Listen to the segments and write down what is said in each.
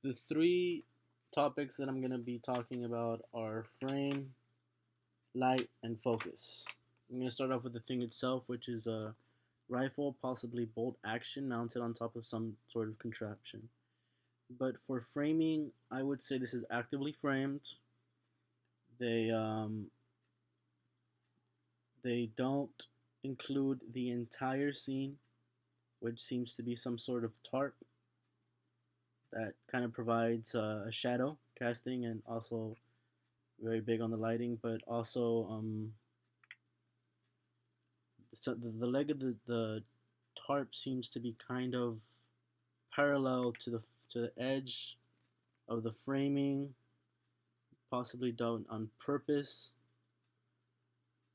The three topics that I'm going to be talking about are frame, light, and focus. I'm going to start off with the thing itself, which is a rifle, possibly bolt action, mounted on top of some sort of contraption. But for framing, I would say this is actively framed. They they don't include the entire scene, which seems to be some sort of tarp that kind of provides a shadow casting and also very big on the lighting, but also so the leg of the tarp seems to be kind of parallel to the edge of the framing, possibly done on purpose.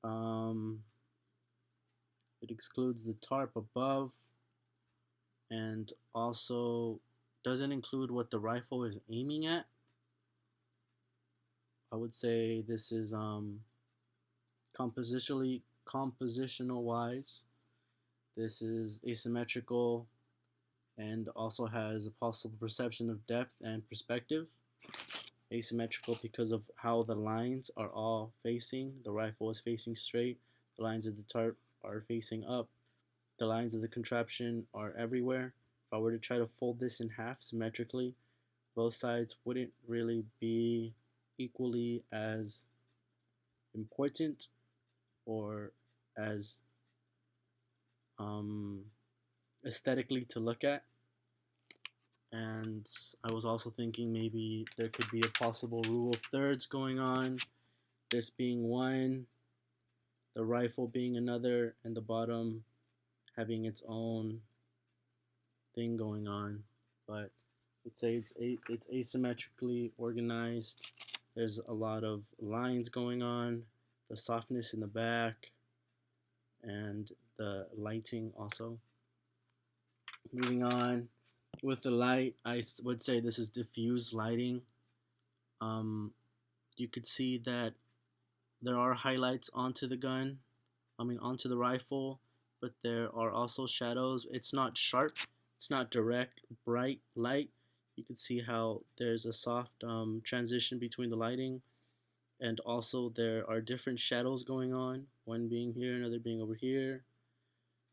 Um, it excludes the tarp above, and also doesn't include what the rifle is aiming at. I would say this is compositional wise. This is asymmetrical and also has a possible perception of depth and perspective. Asymmetrical because of how the lines are all facing. The rifle is facing straight. The lines of the tarp are facing up. The lines of the contraption are everywhere. If I were to try to fold this in half symmetrically, both sides wouldn't really be equally as important or as um, aesthetically to look at. And I was also thinking maybe there could be a possible rule of thirds going on, this being one, the rifle being another, and the bottom having its own thing going on. But let's say it's asymmetrically organized. There's a lot of lines going on, the softness in the back, and the lighting also. Moving on with the light, I would say this is diffuse lighting. Um, you could see that there are highlights onto the gun, onto the rifle, but there are also shadows. It's not sharp, it's not direct, bright light. You can see how there's a soft transition between the lighting, and also there are different shadows going on, one being here, another being over here.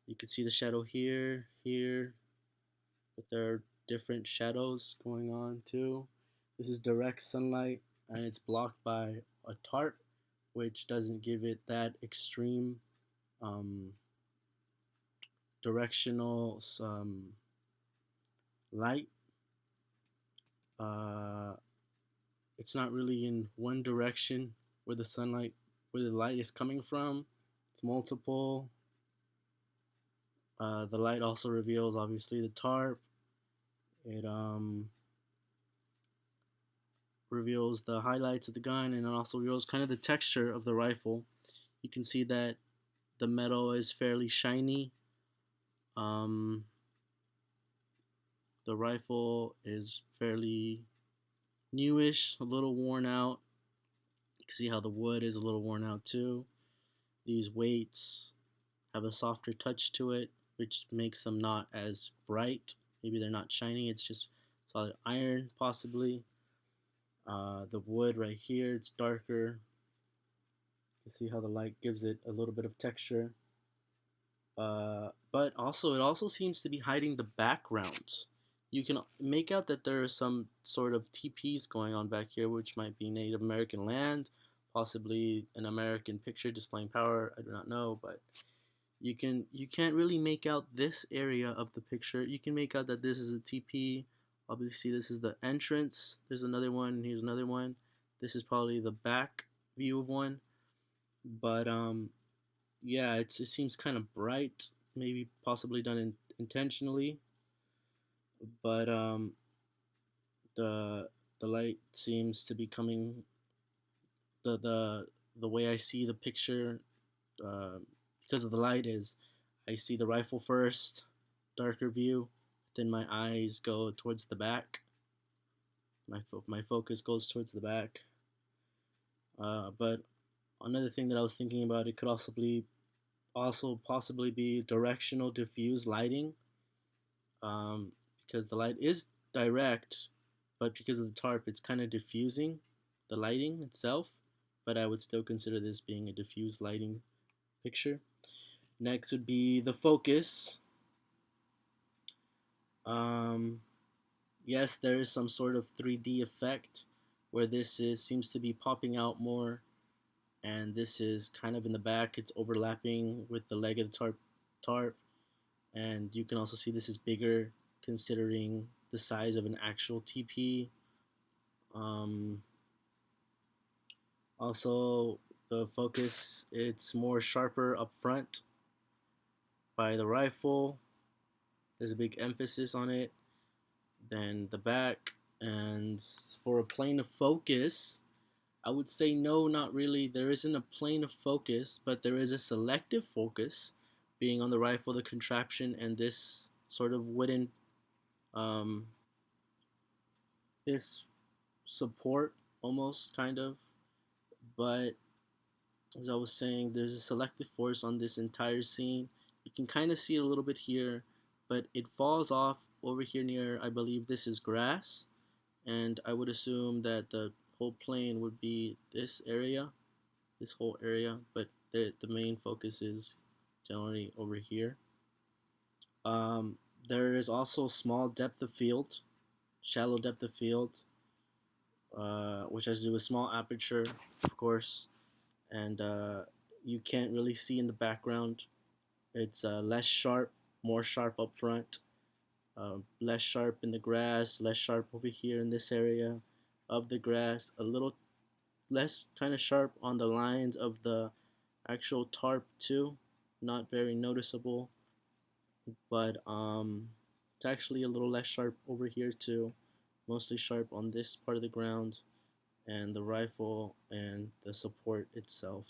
You can see the shadow here, here, but there are different shadows going on too. This is direct sunlight and it's blocked by a tarp, which doesn't give it that extreme um, directional light. Uh, it's not really in one direction where where the light is coming from. It's multiple. The light also reveals obviously the tarp. It reveals the highlights of the gun, and it also reveals kind of the texture of the rifle. You can see that the metal is fairly shiny. Um, the rifle is fairly newish, a little worn out. You can see how the wood is a little worn out too. These weights have a softer touch to it, which makes them not as bright. Maybe they're not shiny, it's just solid iron, possibly. The wood right here, it's darker. You can see how the light gives it a little bit of texture. But also, it also seems to be hiding the background. You can make out that there are some sort of TPs going on back here, which might be Native American land, possibly an American picture displaying power. I do not know, but you can't really make out this area of the picture. You can make out that this is a TP. Obviously, this is the entrance. There's another one. Here's another one. This is probably the back view of one. But yeah, it seems kind of bright. Maybe possibly done intentionally. But the the light seems to be coming the way I see the picture uh, because of the light is I see the rifle first, darker view, then my eyes go towards the back. My focus goes towards the back. But another thing that I was thinking about, it could also possibly be directional diffuse lighting, because the light is direct, but because of the tarp, it's kind of diffusing the lighting itself. But I would still consider this being a diffused lighting picture. Next would be the focus. Um, yes, there is some sort of 3D effect where this is seems to be popping out more, and this is kind of in the back. It's overlapping with the leg of the tarp, and you can also see this is bigger considering the size of an actual TP. Um, Also, the focus it's more sharper up front by the rifle. There's a big emphasis on it than the back. And for a plane of focus, I would say no, not really. There isn't a plane of focus, but there is a selective focus being on the rifle, the contraption, and this sort of wooden, um, this support almost kind of. But as I was saying, there's a selective force on this entire scene. You can kind of see it a little bit here, but it falls off over here near, I believe this is grass, and I would assume that the whole plane would be this area, this whole area, but the main focus is generally over here. Um, there is also small depth of field, shallow depth of field, which has to do with small aperture, of course, and you can't really see in the background. It's less sharp, more sharp up front, less sharp in the grass, less sharp over here in this area of the grass, a little less kind of sharp on the lines of the actual tarp too. Not very noticeable, but it's actually a little less sharp over here too. Mostly sharp on this part of the ground and the rifle and the support itself.